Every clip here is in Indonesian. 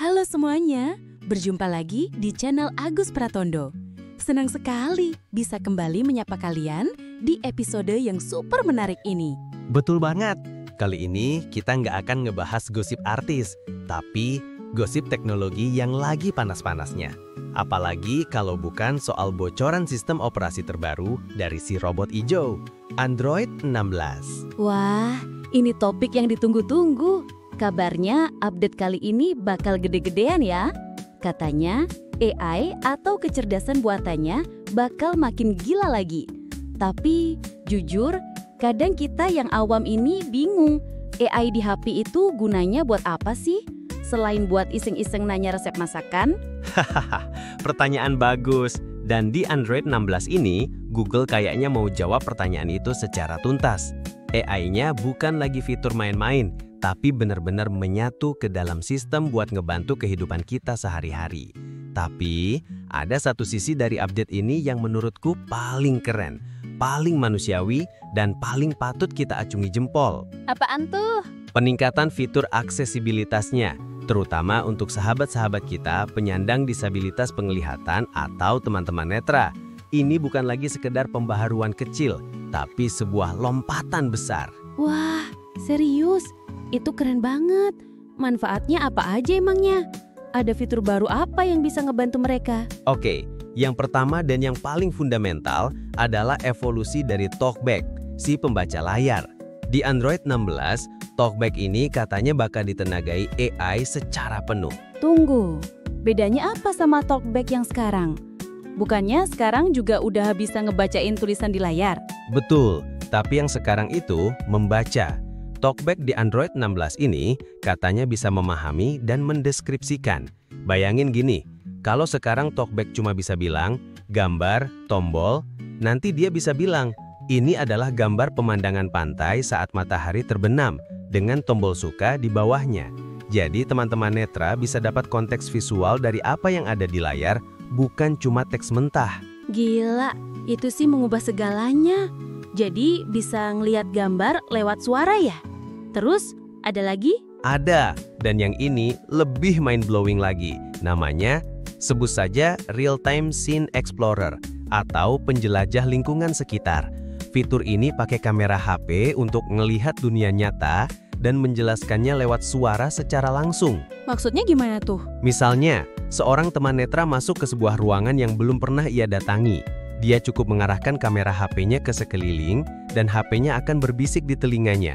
Halo semuanya, berjumpa lagi di channel Agus Pratondo. Senang sekali bisa kembali menyapa kalian di episode yang super menarik ini. Betul banget, kali ini kita nggak akan ngebahas gosip artis, tapi gosip teknologi yang lagi panas-panasnya. Apalagi kalau bukan soal bocoran sistem operasi terbaru dari si robot hijau, Android 16. Wah, ini topik yang ditunggu-tunggu. Kabarnya update kali ini bakal gede-gedean ya. Katanya AI atau kecerdasan buatannya bakal makin gila lagi. Tapi jujur, kadang kita yang awam ini bingung. AI di HP itu gunanya buat apa sih? Selain buat iseng-iseng nanya resep masakan? Hahaha, pertanyaan bagus. Dan di Android 16 ini, Google kayaknya mau jawab pertanyaan itu secara tuntas. AI-nya bukan lagi fitur main-main, tapi benar-benar menyatu ke dalam sistem buat ngebantu kehidupan kita sehari-hari. Tapi, ada satu sisi dari update ini yang menurutku paling keren, paling manusiawi, dan paling patut kita acungi jempol. Apaan tuh? Peningkatan fitur aksesibilitasnya, terutama untuk sahabat-sahabat kita penyandang disabilitas penglihatan atau teman-teman netra. Ini bukan lagi sekedar pembaharuan kecil, tapi sebuah lompatan besar. Wah, serius? Itu keren banget. Manfaatnya apa aja emangnya? Ada fitur baru apa yang bisa ngebantu mereka? Oke, yang pertama dan yang paling fundamental adalah evolusi dari TalkBack, si pembaca layar. Di Android 16, TalkBack ini katanya bakal ditenagai AI secara penuh. Tunggu, bedanya apa sama TalkBack yang sekarang? Bukannya sekarang juga udah bisa ngebacain tulisan di layar? Betul, tapi yang sekarang itu membaca. TalkBack di Android 16 ini katanya bisa memahami dan mendeskripsikan. Bayangin gini, kalau sekarang TalkBack cuma bisa bilang, gambar, tombol, nanti dia bisa bilang, ini adalah gambar pemandangan pantai saat matahari terbenam, dengan tombol suka di bawahnya. Jadi teman-teman netra bisa dapat konteks visual dari apa yang ada di layar, bukan cuma teks mentah. Gila, itu sih mengubah segalanya. Jadi bisa ngelihat gambar lewat suara ya? Terus, ada lagi? Ada, dan yang ini lebih mind-blowing lagi. Namanya, sebut saja Real-Time Scene Explorer, atau penjelajah lingkungan sekitar. Fitur ini pakai kamera HP untuk ngelihat dunia nyata dan menjelaskannya lewat suara secara langsung. Maksudnya gimana tuh? Misalnya, seorang teman netra masuk ke sebuah ruangan yang belum pernah ia datangi. Dia cukup mengarahkan kamera HP-nya ke sekeliling, dan HP-nya akan berbisik di telinganya.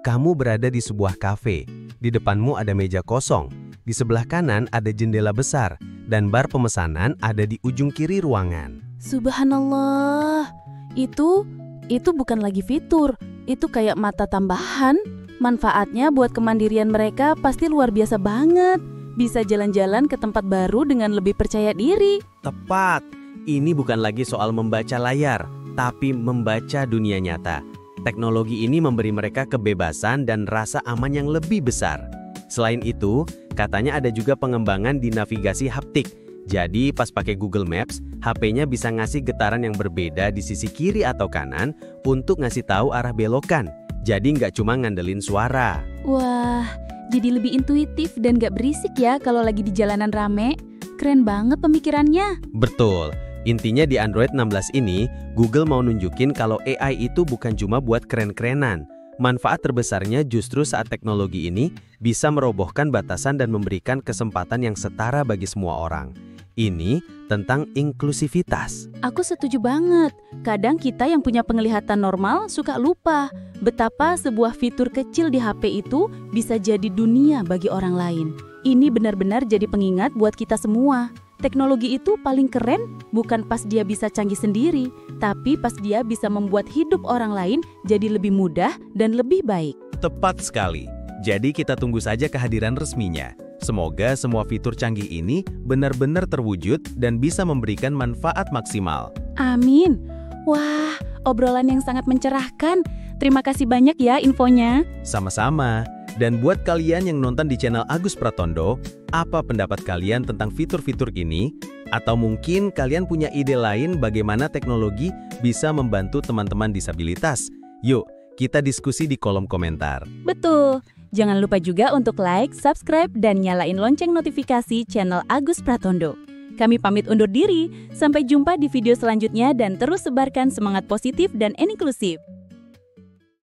Kamu berada di sebuah kafe. Di depanmu ada meja kosong. Di sebelah kanan ada jendela besar, dan bar pemesanan ada di ujung kiri ruangan. Subhanallah, itu bukan lagi fitur, itu kayak mata tambahan. Manfaatnya buat kemandirian mereka pasti luar biasa banget. Bisa jalan-jalan ke tempat baru dengan lebih percaya diri. Tepat, ini bukan lagi soal membaca layar, tapi membaca dunia nyata. Teknologi ini memberi mereka kebebasan dan rasa aman yang lebih besar. Selain itu, katanya ada juga pengembangan di navigasi haptik. Jadi pas pakai Google Maps, HP-nya bisa ngasih getaran yang berbeda di sisi kiri atau kanan untuk ngasih tahu arah belokan. Jadi nggak cuma ngandelin suara. Wah, jadi lebih intuitif dan nggak berisik ya kalau lagi di jalanan rame. Keren banget pemikirannya. Betul. Intinya di Android 16 ini, Google mau nunjukin kalau AI itu bukan cuma buat keren-kerenan. Manfaat terbesarnya justru saat teknologi ini bisa merobohkan batasan dan memberikan kesempatan yang setara bagi semua orang. Ini tentang inklusivitas. Aku setuju banget. Kadang kita yang punya penglihatan normal suka lupa betapa sebuah fitur kecil di HP itu bisa jadi dunia bagi orang lain. Ini benar-benar jadi pengingat buat kita semua. Teknologi itu paling keren bukan pas dia bisa canggih sendiri, tapi pas dia bisa membuat hidup orang lain jadi lebih mudah dan lebih baik. Tepat sekali. Jadi kita tunggu saja kehadiran resminya. Semoga semua fitur canggih ini benar-benar terwujud dan bisa memberikan manfaat maksimal. Amin. Wah, obrolan yang sangat mencerahkan. Terima kasih banyak ya infonya. Sama-sama. Dan buat kalian yang nonton di channel Agus Pratondo, apa pendapat kalian tentang fitur-fitur ini? Atau mungkin kalian punya ide lain bagaimana teknologi bisa membantu teman-teman disabilitas? Yuk, kita diskusi di kolom komentar. Betul. Jangan lupa juga untuk like, subscribe, dan nyalain lonceng notifikasi channel Agus Pratondo. Kami pamit undur diri, sampai jumpa di video selanjutnya dan terus sebarkan semangat positif dan inklusif.